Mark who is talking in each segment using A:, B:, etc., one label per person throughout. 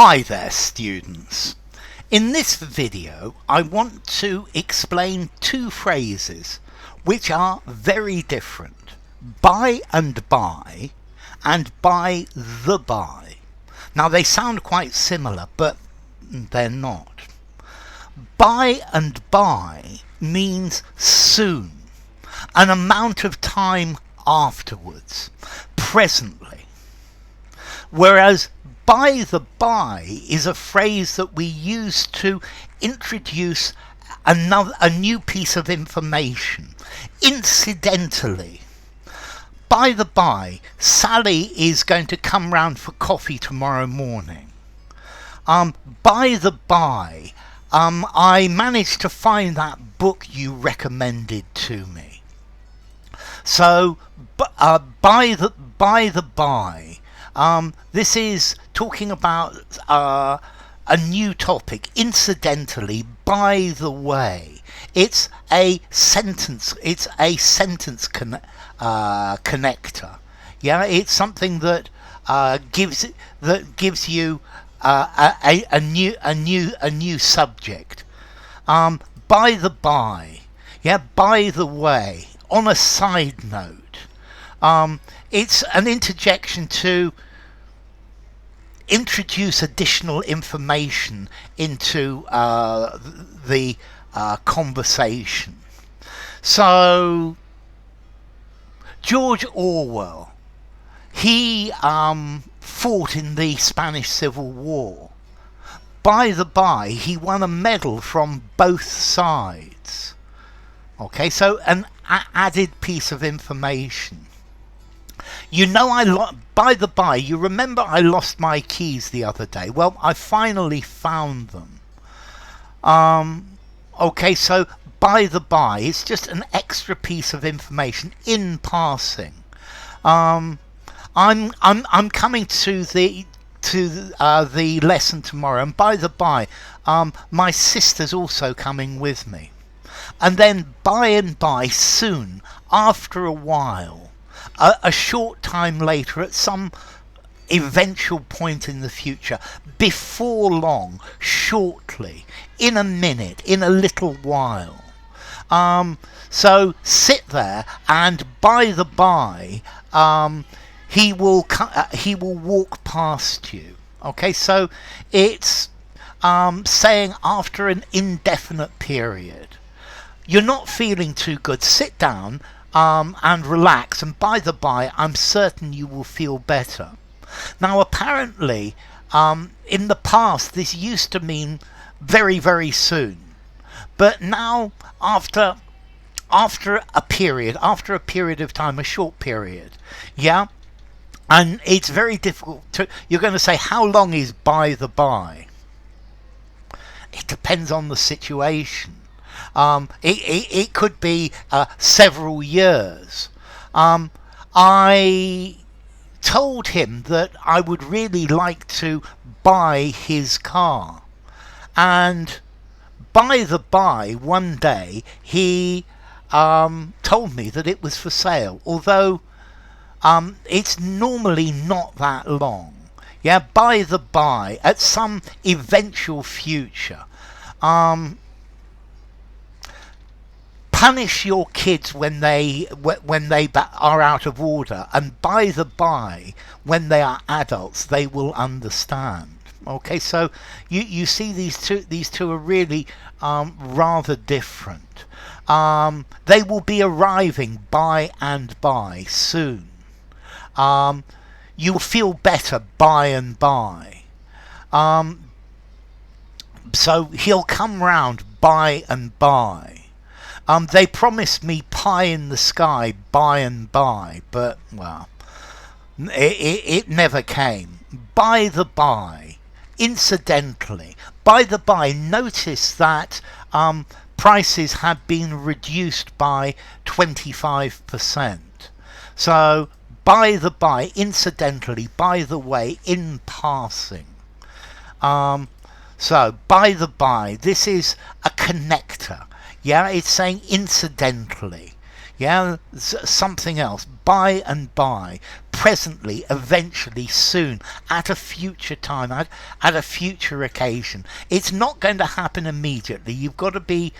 A: Hi there, students. In this video I want to explain two phrases which are very different: by and by and by the by. Now they sound quite similar, but they're not. By and by means soon, an amount of time afterwards, presently. Whereas by the by is a phrase that we use to introduce a new piece of information. Incidentally, by the by, Sally is going to come round for coffee tomorrow morning. By the by, I managed to find that book you recommended to me. So, by the by, this is talking about a new topic. Incidentally, by the way, it's a sentence. It's a sentence connector. Yeah, it's something that gives you a new subject. By the by, yeah. By the way, on a side note, it's an interjection to introduce additional information into the conversation. So George Orwell, he fought in the Spanish Civil War. By the by, he won a medal from both sides. Okay, so an added piece of information. You know, by the by, you remember I lost my keys the other day. Well, I finally found them. Okay, so by the by, it's just an extra piece of information in passing. I'm coming to the lesson tomorrow, and by the by, my sister's also coming with me. And then by and by, soon, after a while, a short time later, at some eventual point in the future, before long, shortly, in a minute, in a little while. So sit there, and by the by, he will walk past you. Okay, so it's saying after an indefinite period. You're not feeling too good. Sit down and relax, and by the by, I'm certain you will feel better. Now, apparently, in the past, this used to mean very, very soon. But now, after a period of time, a short period, yeah, and it's very difficult to. You're going to say, how long is by the by? It depends on the situation. It could be several years. I told him that I would really like to buy his car, and by the by, one day he told me that it was for sale, although it's normally not that long. Yeah, by the by, at some eventual future. Punish your kids when they are out of order, and by the by, when they are adults, they will understand. Okay, so you see these two are really rather different. They will be arriving by and by soon. You'll feel better by and by. So he'll come round by and by. They promised me pie in the sky by and by, but, well, it never came. By the by, incidentally, by the by, notice that prices have been reduced by 25%. So, by the by, incidentally, by the way, in passing. So, by the by, this is a connector. Yeah, it's saying incidentally. Yeah, something else. By and by, presently, eventually, soon, at a future time, at a future occasion. It's not going to happen immediately. You've got to be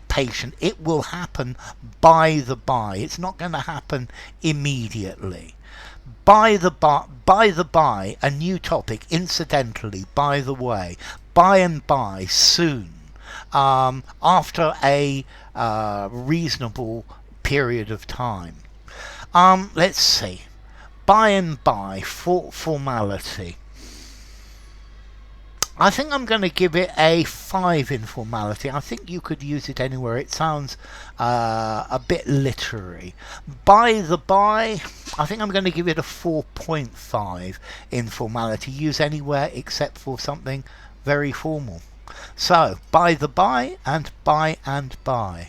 A: patient. It will happen by the by. It's not going to happen immediately. By the by, a new topic. Incidentally, by the way, by and by, soon. After a reasonable period of time. Let's see. By and by, formality. I think I'm going to give it a 5 in formality. I think you could use it anywhere. It sounds a bit literary. By the by, I think I'm going to give it a 4.5 in formality. Use anywhere except for something very formal. So, by the by and by and by.